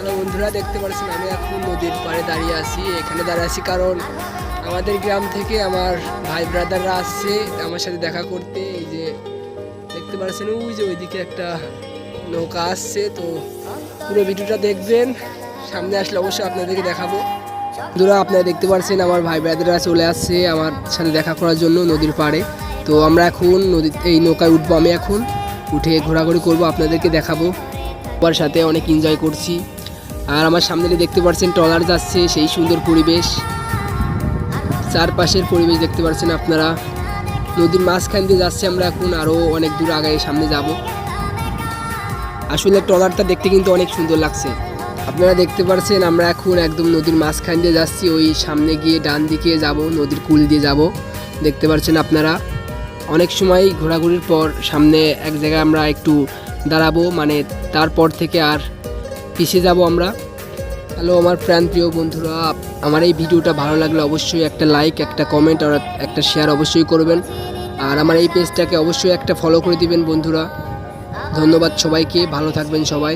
Hello বন্ধুরা, দেখতে পাচ্ছেন আমি এখন নদীর পাড়ে দাঁড়িয়ে আছি। এখানে দাঁড়িয়ে আছি কারণ আমাদের গ্রাম থেকে আমার ভাই ব্রাদাররা আসছে আমার সাথে দেখা করতে। এই যে দেখতে পাচ্ছেন ওই যে ওইদিকে একটা নৌকা আসছে, তো পুরো ভিডিওটা দেখবেন। সামনে আসলে অবশ্যই আপনাদেরকে দেখাবো। বন্ধুরা, আপনারা দেখতে পাচ্ছেন আমার ভাই ব্রাদাররা চলে আসছে আমার সাথে দেখা করার জন্য নদীর পাড়ে। তো আমরা এখন এই নৌকায় উঠবো। আমি এখন উঠে ঘোরাঘুরি করব, আপনাদেরকে দেখাবো। সবার সাথে অনেক এনজয় করছি। আর আমার সামনে দেখতে পাচ্ছেন ট্রলার যাচ্ছে, সেই সুন্দর পরিবেশ, চারপাশের পরিবেশ দেখতে পাচ্ছেন আপনারা। নদীর মাঝখান দিয়ে যাচ্ছে আমরা এখন, আরও অনেক দূর আগে সামনে যাব। আসলে ট্রলারটা দেখতে কিন্তু অনেক সুন্দর লাগছে। আপনারা দেখতে পাচ্ছেন আমরা এখন একদম নদীর মাঝখান দিয়ে যাচ্ছি। ওই সামনে গিয়ে ডান দিকে যাব, নদীর কূল দিয়ে যাব। দেখতে পাচ্ছেন আপনারা। অনেক সময় ঘোরাঘুরির পর সামনে এক জায়গায় আমরা একটু দাঁড়াবো, মানে তারপর থেকে আর পিছিয়ে যাব আমরা। হ্যালো আমার প্রাণপ্রিয় বন্ধুরা, আমার এই ভিডিওটা ভালো লাগলে অবশ্যই একটা লাইক, একটা কমেন্ট আর একটা শেয়ার অবশ্যই করবেন। আর আমার এই পেজটাকে অবশ্যই একটা ফলো করে দিবেন বন্ধুরা। ধন্যবাদ সবাইকে, ভালো থাকবেন সবাই।